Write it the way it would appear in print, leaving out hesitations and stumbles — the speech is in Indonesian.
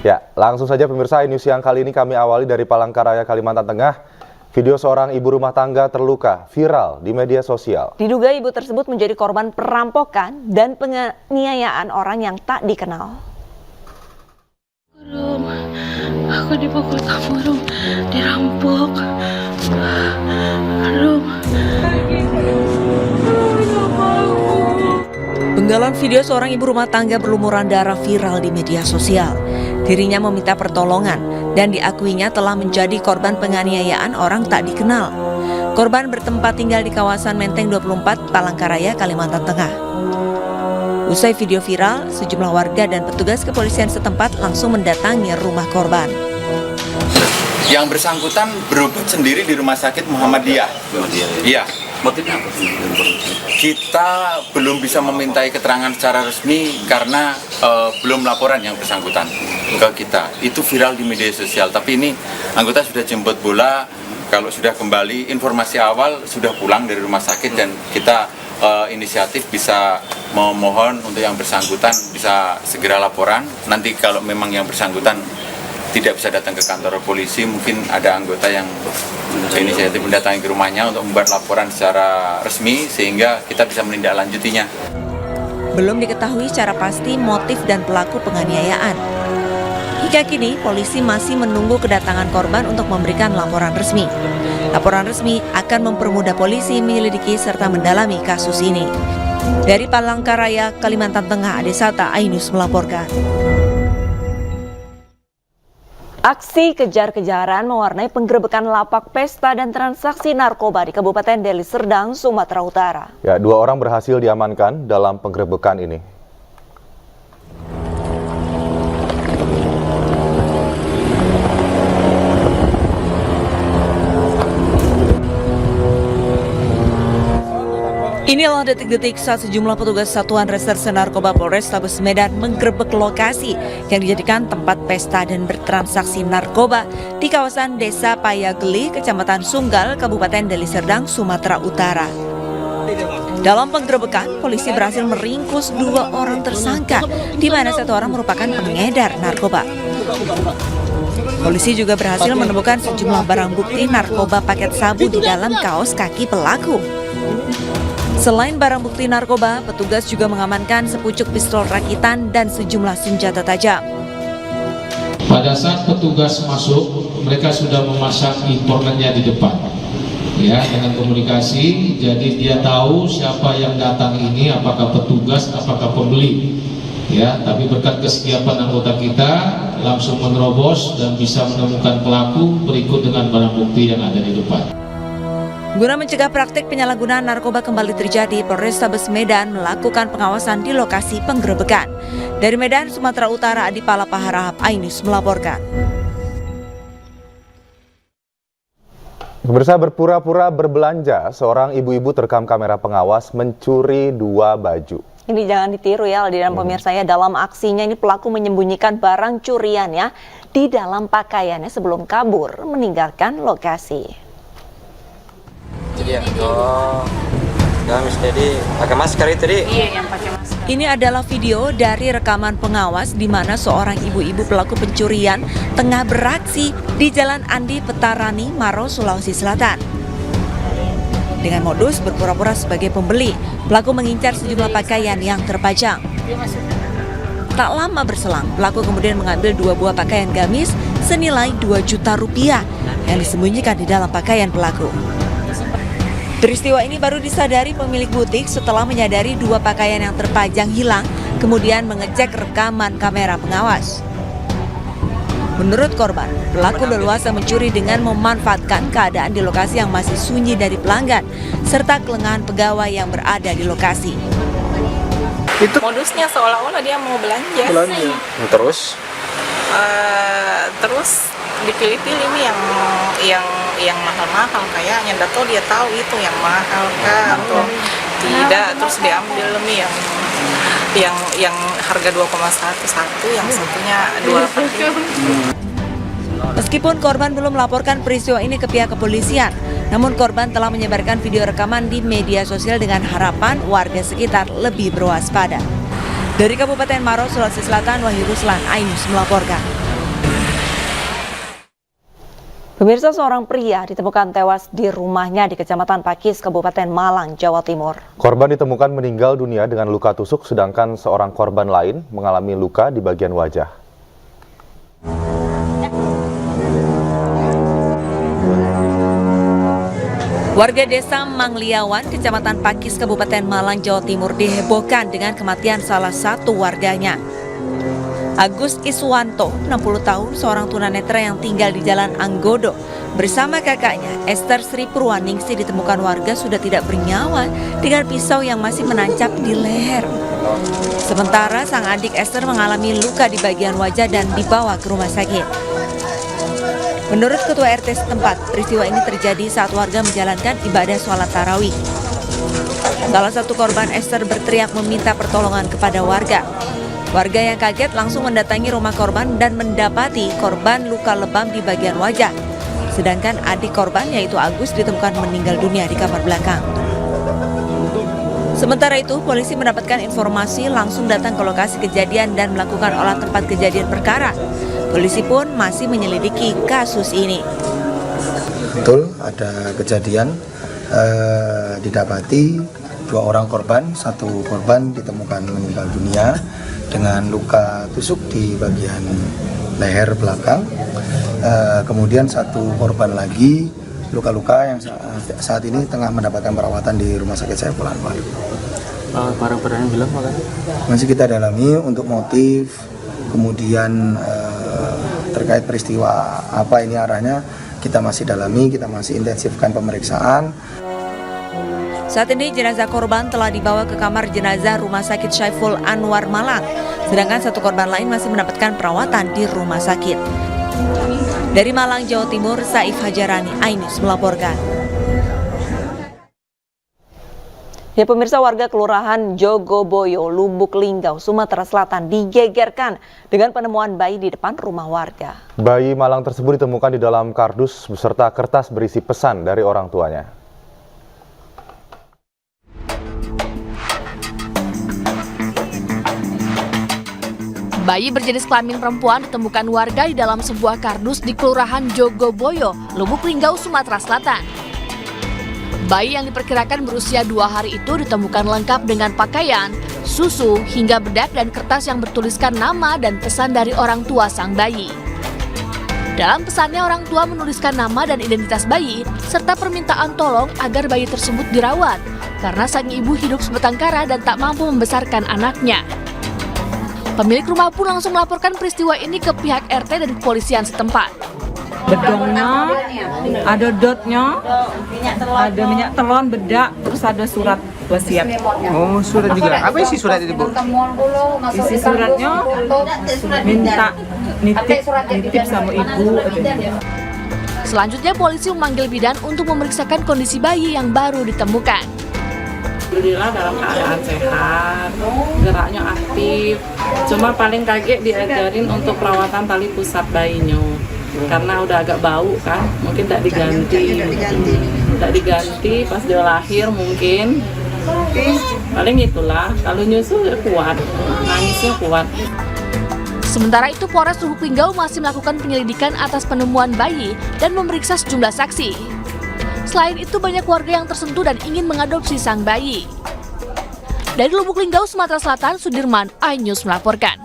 Ya, langsung saja pemirsa, news yang kali ini kami awali dari Palangkaraya, Kalimantan Tengah. Video seorang ibu rumah tangga terluka viral di media sosial. Diduga ibu tersebut menjadi korban perampokan dan penganiayaan orang yang tak dikenal. Rum, aku dipukul kamu, Rum, dirampok. Rum. Penggalan video seorang ibu rumah tangga berlumuran darah viral di media sosial. Dirinya meminta pertolongan dan diakuinya telah menjadi korban penganiayaan orang tak dikenal. Korban bertempat tinggal di kawasan Menteng 24, Palangkaraya, Kalimantan Tengah. Usai video viral, sejumlah warga dan petugas kepolisian setempat langsung mendatangi rumah korban. Yang bersangkutan berobat sendiri di Rumah Sakit Muhammadiyah. Iya. Motifnya apa? Kita belum bisa memintai keterangan secara resmi karena belum laporan yang bersangkutan ke kita. Itu viral di media sosial. Tapi ini anggota sudah jemput bola. Kalau sudah kembali, informasi awal sudah pulang dari rumah sakit dan kita inisiatif bisa memohon untuk yang bersangkutan bisa segera laporan. Nanti kalau memang yang bersangkutan tidak bisa datang ke kantor polisi, mungkin ada anggota yang inisiatif mendatangi ke rumahnya untuk membuat laporan secara resmi sehingga kita bisa menindaklanjutinya. Belum diketahui secara pasti motif dan pelaku penganiayaan. Hingga kini, polisi masih menunggu kedatangan korban untuk memberikan laporan resmi. Laporan resmi akan mempermudah polisi menyelidiki serta mendalami kasus ini. Dari Palangkaraya, Kalimantan Tengah, Adesata Ainus melaporkan. Aksi kejar-kejaran mewarnai penggerebekan lapak pesta dan transaksi narkoba di Kabupaten Deli Serdang, Sumatera Utara. Ya, 2 orang berhasil diamankan dalam penggerebekan ini. Inilah detik-detik saat sejumlah petugas Satuan Reserse Narkoba Polrestabes Medan menggerebek lokasi yang dijadikan tempat pesta dan bertransaksi narkoba di kawasan Desa Payageli, Kecamatan Sunggal, Kabupaten Deli Serdang, Sumatera Utara. Dalam penggerebekan, polisi berhasil meringkus 2 orang tersangka, di mana 1 orang merupakan pengedar narkoba. Polisi juga berhasil menemukan sejumlah barang bukti narkoba paket sabu di dalam kaos kaki pelaku. Selain barang bukti narkoba, petugas juga mengamankan sepucuk pistol rakitan dan sejumlah senjata tajam. Pada saat petugas masuk, mereka sudah memasang informannya di depan, ya, dengan komunikasi. Jadi dia tahu siapa yang datang ini, apakah petugas, apakah pembeli, ya. Tapi berkat kesiapan anggota kita, langsung menerobos dan bisa menemukan pelaku berikut dengan barang bukti yang ada di depan. Guna mencegah praktik penyalahgunaan narkoba kembali terjadi, Polrestabes Medan melakukan pengawasan di lokasi penggerebekan. Dari Medan, Sumatera Utara, Adipala Paharahap Ainus melaporkan. Pemirsa, berpura-pura berbelanja, seorang ibu-ibu terekam kamera pengawas mencuri 2 baju. Ini jangan ditiru ya, Aldi dan pemirsa ya. Dalam aksinya ini pelaku menyembunyikan barang curiannya di dalam pakaiannya sebelum kabur meninggalkan lokasi. Jadi ya, gamis jadi pakai masker itu di. Iya, yang pakai masker. Ini adalah video dari rekaman pengawas di mana seorang ibu-ibu pelaku pencurian tengah beraksi di Jalan Andi Petarani, Maros, Sulawesi Selatan. Dengan modus berpura-pura sebagai pembeli, pelaku mengincar sejumlah pakaian yang terpajang. Tak lama berselang, pelaku kemudian mengambil 2 buah pakaian gamis senilai 2 juta rupiah yang disembunyikan di dalam pakaian pelaku. Peristiwa ini baru disadari pemilik butik setelah menyadari 2 pakaian yang terpajang hilang, kemudian mengecek rekaman kamera pengawas. Menurut korban, pelaku leluasa mencuri dengan memanfaatkan keadaan di lokasi yang masih sunyi dari pelanggan, serta kelengahan pegawai yang berada di lokasi. Itu Modusnya seolah-olah dia mau belanja. Terus Terus dipilih-pilih nih yang mahal-mahal kayaknya. Dato dia tahu itu yang mahal kah atau tidak, terus diambil nih yang harga 2,11, yang satunya 2,8. Meskipun korban belum melaporkan peristiwa ini ke pihak kepolisian, namun korban telah menyebarkan video rekaman di media sosial dengan harapan warga sekitar lebih berwaspada. Dari Kabupaten Maros, Sulawesi Selatan, Wahyu Ruslan, iNews melaporkan. Pemirsa, seorang pria ditemukan tewas di rumahnya di Kecamatan Pakis, Kabupaten Malang, Jawa Timur. Korban ditemukan meninggal dunia dengan luka tusuk, sedangkan seorang korban lain mengalami luka di bagian wajah. Warga desa Mangliawan, Kecamatan Pakis, Kabupaten Malang, Jawa Timur dihebohkan dengan kematian salah satu warganya. Agus Iswanto, 60 tahun, seorang tunanetra yang tinggal di Jalan Anggodo. Bersama kakaknya, Esther Sri Purwaningsi, ditemukan warga sudah tidak bernyawa dengan pisau yang masih menancap di leher. Sementara sang adik Esther mengalami luka di bagian wajah dan dibawa ke rumah sakit. Menurut Ketua RT setempat, peristiwa ini terjadi saat warga menjalankan ibadah sholat tarawih. Salah satu korban Esther berteriak meminta pertolongan kepada warga. Warga yang kaget langsung mendatangi rumah korban dan mendapati korban luka lebam di bagian wajah. Sedangkan adik korban yaitu Agus ditemukan meninggal dunia di kamar belakang. Sementara itu, polisi mendapatkan informasi langsung datang ke lokasi kejadian dan melakukan olah tempat kejadian perkara. Polisi pun masih menyelidiki kasus ini. Betul, ada kejadian didapati 2 orang korban, 1 korban ditemukan meninggal dunia dengan luka tusuk di bagian leher belakang. Kemudian 1 korban lagi luka-luka yang saat ini tengah mendapatkan perawatan di Rumah Sakit Saiful Anwar. Barang-barang yang bilang makanya Masih kita dalami untuk motif, kemudian terkait peristiwa apa ini arahnya, kita masih dalami, kita masih intensifkan pemeriksaan. Saat ini jenazah korban telah dibawa ke kamar jenazah Rumah Sakit Saiful Anwar Malang, sedangkan 1 korban lain masih mendapatkan perawatan di rumah sakit. Dari Malang, Jawa Timur, Saif Hajarani, iNews melaporkan. Ya, pemirsa, warga Kelurahan Jogoboyo, Lubuk Linggau, Sumatera Selatan digegerkan dengan penemuan bayi di depan rumah warga. Bayi malang tersebut ditemukan di dalam kardus beserta kertas berisi pesan dari orang tuanya. Bayi berjenis kelamin perempuan ditemukan warga di dalam sebuah kardus di Kelurahan Jogoboyo, Lubuk Linggau, Sumatera Selatan. Bayi yang diperkirakan berusia 2 hari itu ditemukan lengkap dengan pakaian, susu, hingga bedak dan kertas yang bertuliskan nama dan pesan dari orang tua sang bayi. Dalam pesannya, orang tua menuliskan nama dan identitas bayi, serta permintaan tolong agar bayi tersebut dirawat, karena sang ibu hidup sebatang kara dan tak mampu membesarkan anaknya. Pemilik rumah pun langsung melaporkan peristiwa ini ke pihak RT dan kepolisian setempat. Bedongnya, ada dotnya, ada minyak telon, bedak, terus ada surat wasiat. Oh, surat juga. Apa isi surat itu, Bu? Isi suratnya minta nitip sama ibu. Selanjutnya polisi memanggil bidan untuk memeriksakan kondisi bayi yang baru ditemukan. Alhamdulillah dalam keadaan sehat, geraknya aktif. Cuma paling kaget diajarin untuk perawatan tali pusat bayinya. Karena udah agak bau kan, mungkin tak diganti. Tak diganti pas dia lahir mungkin. Paling itulah, kalau nyusu kuat, nangisnya kuat. Sementara itu, Polres Lubuk Linggau masih melakukan penyelidikan atas penemuan bayi dan memeriksa sejumlah saksi. Selain itu, banyak warga yang tersentuh dan ingin mengadopsi sang bayi. Dari Lubuk Linggau, Sumatera Selatan, Sudirman, iNews melaporkan.